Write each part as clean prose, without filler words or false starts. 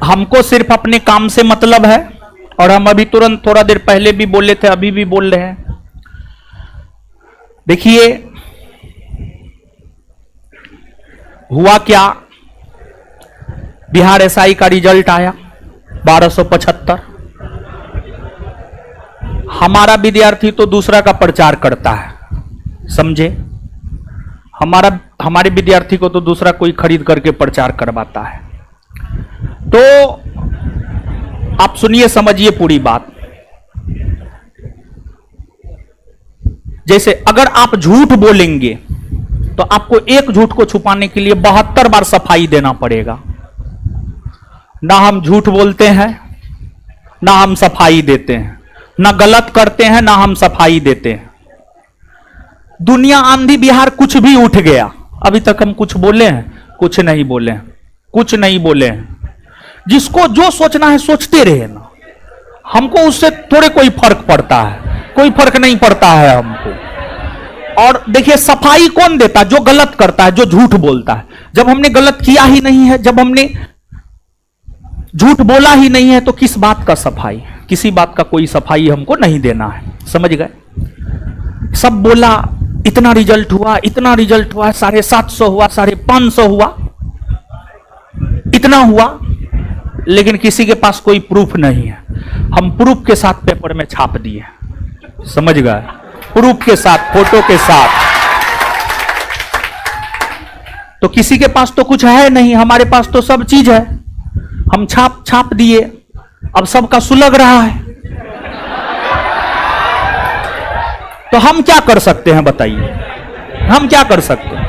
हमको सिर्फ अपने काम से मतलब है, और हम अभी तुरंत थोड़ा देर पहले भी बोले थे, अभी भी बोल रहे हैं। देखिए हुआ क्या, बिहार एसआई का रिजल्ट आया 1275। हमारा विद्यार्थी तो दूसरा का प्रचार करता है, समझे। हमारे विद्यार्थी को तो दूसरा कोई खरीद करके प्रचार करवाता है। तो आप सुनिए, समझिए पूरी बात। जैसे अगर आप झूठ बोलेंगे तो आपको एक झूठ को छुपाने के लिए 72 बार सफाई देना पड़ेगा। ना हम झूठ बोलते हैं, ना हम सफाई देते हैं, ना गलत करते हैं, ना हम सफाई देते हैं। दुनिया आंधी बिहार कुछ भी उठ गया, अभी तक हम कुछ बोले हैं? कुछ नहीं बोले हैं, कुछ नहीं बोले हैं। जिसको जो सोचना है सोचते रहे ना, हमको उससे थोड़े कोई फर्क पड़ता है, कोई फर्क नहीं पड़ता है हमको। और देखिए सफाई कौन देता है? जो गलत करता है, जो झूठ बोलता है। जब हमने गलत किया ही नहीं है, जब हमने झूठ बोला ही नहीं है, तो किस बात का सफाई? किसी बात का कोई सफाई हमको नहीं देना है, समझ गए। सब बोला इतना रिजल्ट हुआ, इतना रिजल्ट हुआ, 750 हुआ, 550 हुआ, इतना हुआ, लेकिन किसी के पास कोई प्रूफ नहीं है। हम प्रूफ के साथ पेपर में छाप दिए, समझ गए, प्रूफ के साथ, फोटो के साथ। तो किसी के पास तो कुछ है नहीं, हमारे पास तो सब चीज है। हम छाप दिए, अब सबका सुलग रहा है। तो हम क्या कर सकते हैं बताइए? हम क्या कर सकते हैं?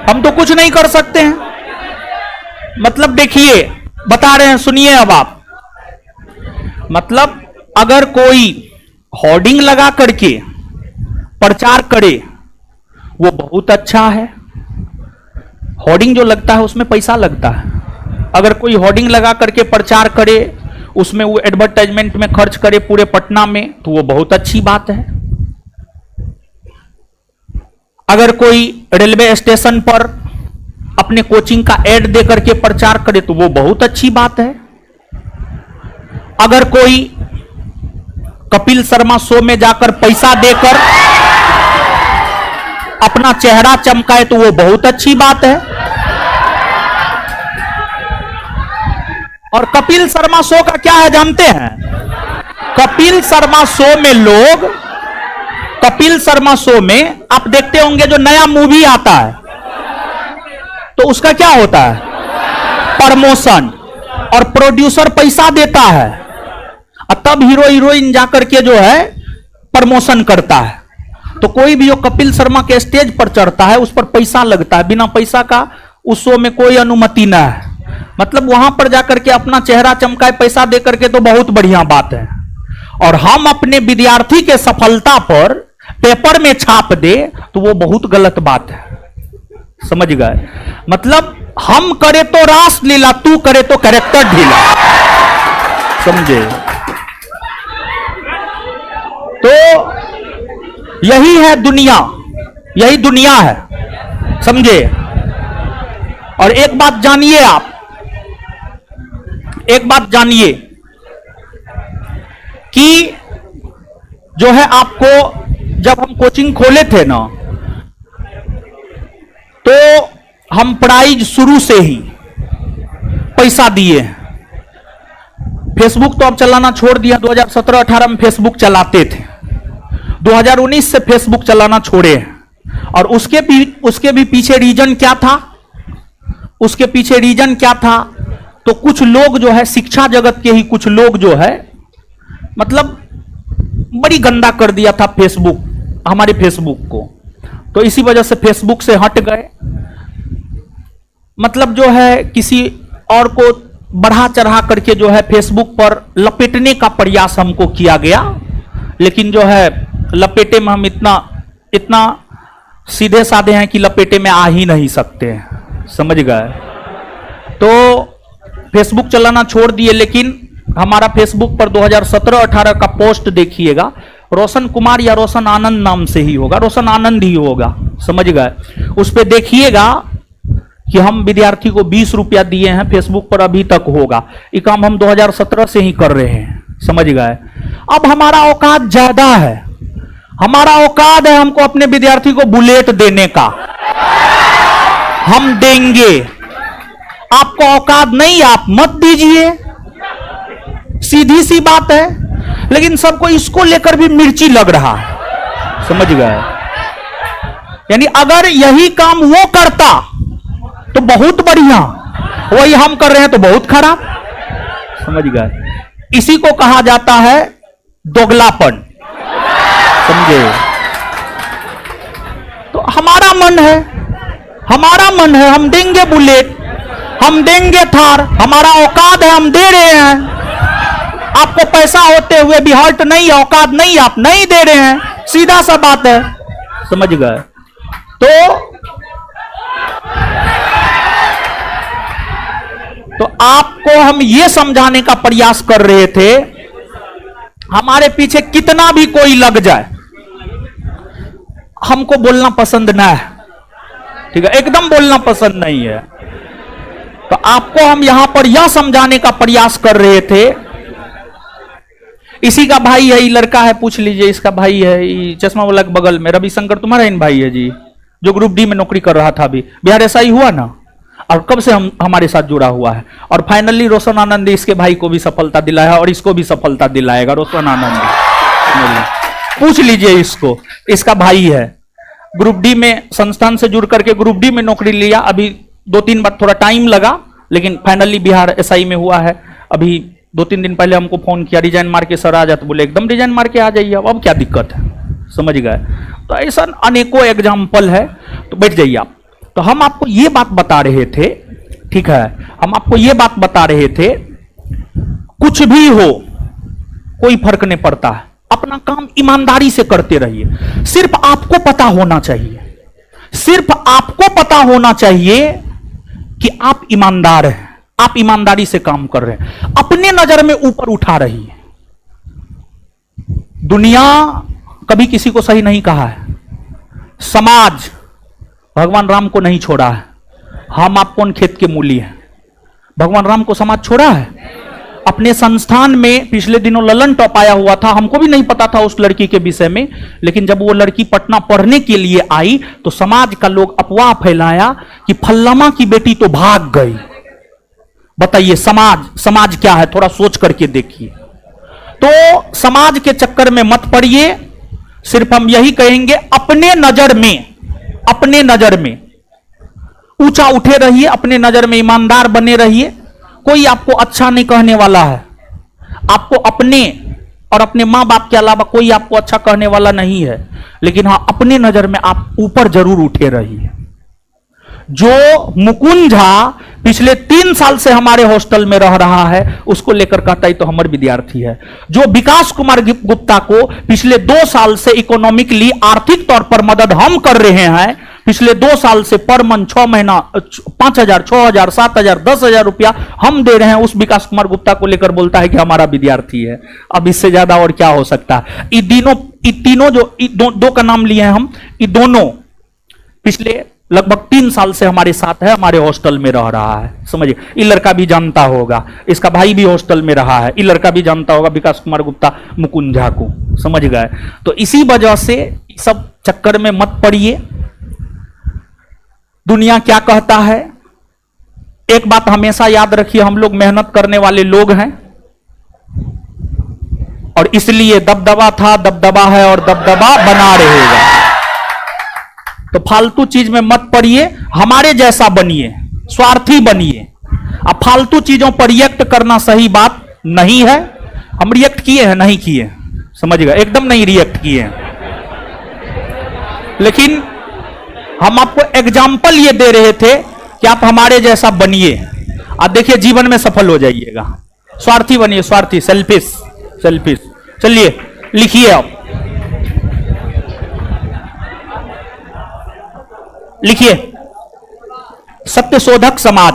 हम तो कुछ नहीं कर सकते हैं। मतलब देखिए, बता रहे हैं, सुनिए अब आप। मतलब अगर कोई होर्डिंग लगा करके प्रचार करे वो बहुत अच्छा है। होर्डिंग जो लगता है उसमें पैसा लगता है। अगर कोई होर्डिंग लगा करके प्रचार करे, उसमें वो एडवर्टाइजमेंट में खर्च करे पूरे पटना में, तो वो बहुत अच्छी बात है। अगर कोई रेलवे स्टेशन पर अपने कोचिंग का एड दे करके प्रचार करे तो वो बहुत अच्छी बात है। अगर कोई कपिल शर्मा शो में जाकर पैसा देकर अपना चेहरा चमकाए तो वो बहुत अच्छी बात है। और कपिल शर्मा शो का क्या है जानते हैं? कपिल शर्मा शो में लोग, कपिल शर्मा शो में आप देखते होंगे जो नया मूवी आता है तो उसका क्या होता है? प्रमोशन। और प्रोड्यूसर पैसा देता है और तब हीरो हीरोइन जाकर के जो है प्रमोशन करता है। तो कोई भी जो कपिल शर्मा के स्टेज पर चढ़ता है उस पर पैसा लगता है, बिना पैसा का उस शो में कोई अनुमति ना है। मतलब वहां पर जाकर के अपना चेहरा चमकाए पैसा दे करके तो बहुत बढ़िया बात है। और हम अपने विद्यार्थी के सफलता पर पेपर में छाप दे तो वो बहुत गलत बात है, समझ गए। मतलब हम करे तो रास लीला, तू करे तो कैरेक्टर ढीला, समझे। तो यही है दुनिया, यही दुनिया है, समझे। और एक बात जानिए आप, एक बात जानिए कि जो है आपको, जब हम कोचिंग खोले थे ना तो हम प्राइज शुरू से ही पैसा दिए हैं। फेसबुक तो अब चलाना छोड़ दिया, 2017-18 में फेसबुक चलाते थे, 2019 से फेसबुक चलाना छोड़े हैं। और उसके भी पीछे रीजन क्या था? उसके पीछे रीजन क्या था? तो कुछ लोग जो है शिक्षा जगत के ही कुछ लोग जो है मतलब बड़ी गंदा कर दिया था फेसबुक, हमारे फेसबुक को। तो इसी वजह से फेसबुक से हट गए। मतलब जो है किसी और को बढ़ा चढ़ा करके जो है फेसबुक पर लपेटने का प्रयास हमको किया गया, लेकिन जो है लपेटे में हम इतना सीधे साधे हैं कि लपेटे में आ ही नहीं सकते हैं, समझ गए। तो फेसबुक चलाना छोड़ दिए, लेकिन हमारा फेसबुक पर 2017-18 का पोस्ट देखिएगा, रोशन कुमार या रोशन आनंद नाम से ही होगा, रोशन आनंद ही होगा, समझ गए। उस पर देखिएगा कि हम विद्यार्थी को 20 रुपया दिए हैं, फेसबुक पर अभी तक होगा। ये काम हम 2017 से ही कर रहे हैं, समझ गए। अब हमारा औकात ज्यादा है, हमारा औकात है हमको अपने विद्यार्थी को बुलेट देने का, हम देंगे। आपको औकात नहीं, आप मत दीजिए, सीधी सी बात है। लेकिन सबको इसको लेकर भी मिर्ची लग रहा है, समझ गए। यानी अगर यही काम वो करता तो बहुत बढ़िया, वही हम कर रहे हैं तो बहुत खराब, समझ गए। इसी को कहा जाता है दोगलापन, समझे। तो हमारा मन है, हमारा मन है, हम देंगे बुलेट, हम देंगे थार, हमारा औकात है, हम दे रहे हैं। आपको पैसा होते हुए भी हर्ट नहीं, औकात नहीं, आप नहीं दे रहे हैं, सीधा सा बात है, समझ गए। तो आपको हम यह समझाने का प्रयास कर रहे थे, हमारे पीछे कितना भी कोई लग जाए, हमको बोलना पसंद ना है, ठीक है, एकदम बोलना पसंद नहीं है। तो आपको हम यहां पर यह समझाने का प्रयास कर रहे थे, इसी का भाई है, ये लड़का है, पूछ लीजिए, इसका भाई है, ये चश्मा वाला के बगल में रविशंकर, तुम्हारा इन भाई है जी, जो ग्रुप डी में नौकरी कर रहा था अभी, बिहार ऐसा ही हुआ ना, और कब से हमारे साथ जुड़ा हुआ है। और फाइनली रोशन आनंद इसके भाई को भी सफलता दिलाया और इसको भी सफलता दिलाएगा रोशन आनंद, पूछ लीजिए इसको, इसका भाई है। ग्रुप डी में संस्थान से जुड़ करके ग्रुप डी में नौकरी लिया, अभी 2-3 बार थोड़ा टाइम लगा, लेकिन फाइनली बिहार एसआई में हुआ है। अभी 2-3 दिन पहले हमको फोन किया, रिजाइन मार के सर आ जाते, बोले एकदम रिजाइन मार के आ जाइए, अब क्या दिक्कत है, समझ गए। तो ऐसा अनेकों एग्जाम्पल है, तो बैठ जाइए आप। तो हम आपको ये बात बता रहे थे, ठीक है, हम आपको ये बात बता रहे थे, कुछ भी हो कोई फर्क नहीं पड़ता है, अपना काम ईमानदारी से करते रहिए। सिर्फ आपको पता होना चाहिए, सिर्फ आपको पता होना चाहिए कि आप ईमानदार हैं, आप ईमानदारी से काम कर रहे हैं, अपने नजर में ऊपर उठा रही है। दुनिया कभी किसी को सही नहीं कहा है, समाज भगवान राम को नहीं छोड़ा है। हम आप कौन खेत के मूली हैं, भगवान राम को समाज छोड़ा है। अपने संस्थान में पिछले दिनों ललन टॉप आया हुआ था, हमको भी नहीं पता था उस लड़की के विषय में, लेकिन जब वो लड़की पटना पढ़ने के लिए आई तो समाज का लोग अफवाह फैलाया कि फल्लमा की बेटी तो भाग गई। बताइए समाज क्या है, थोड़ा सोच करके देखिए। तो समाज के चक्कर में मत पड़िए, सिर्फ हम यही कहेंगे, अपने नजर में ऊंचा उठे रहिए, अपने नजर में ईमानदार बने रहिए। कोई आपको अच्छा नहीं कहने वाला है, आपको अपने और अपने मां बाप के अलावा कोई आपको अच्छा कहने वाला नहीं है, लेकिन हां अपने नजर में आप ऊपर जरूर उठे रहिए। जो मुकुंद झा पिछले 3 साल से हमारे हॉस्टल में रह रहा है, उसको लेकर कहता है तो हमारे विद्यार्थी है। जो विकास कुमार गुप्ता को पिछले 2 साल से इकोनॉमिकली आर्थिक तौर पर मदद हम कर रहे हैं, पिछले 2 साल से पर मंथ 6 महीना 5,000, 6,000, 7,000, 10,000 रुपया हम दे रहे हैं, उस विकास कुमार गुप्ता को लेकर बोलता है कि हमारा विद्यार्थी है। अब इससे ज्यादा और क्या हो सकता है। ये तीनों जो दो का नाम लिए हैं हम, ये दोनों पिछले लगभग 3 साल से हमारे साथ है, हमारे हॉस्टल में रह रहा है, समझिए। ये लड़का भी जानता होगा, इसका भाई भी हॉस्टल में रहा है, ये लड़का भी जानता होगा विकास कुमार गुप्ता मुकुंद झा को, समझ गए। तो इसी वजह से सब चक्कर में मत पड़िए। दुनिया क्या कहता है, एक बात हमेशा याद रखिए, हम लोग मेहनत करने वाले लोग हैं और इसलिए दबदबा था, दबदबा है और दबदबा बना रहेगा। तो फालतू चीज में मत पड़िए, हमारे जैसा बनिए, स्वार्थी बनिए। अब फालतू चीजों पर रिएक्ट करना सही बात नहीं है। हम रिएक्ट किए हैं, नहीं किए, समझ गए, एकदम नहीं रिएक्ट किए हैं, लेकिन हम आपको एग्जाम्पल ये दे रहे थे कि आप हमारे जैसा बनिए, आप देखिए जीवन में सफल हो जाइएगा। स्वार्थी बनिए, स्वार्थी, सेल्फिश। चलिए लिखिए, आप लिखिए, सत्य शोधक समाज।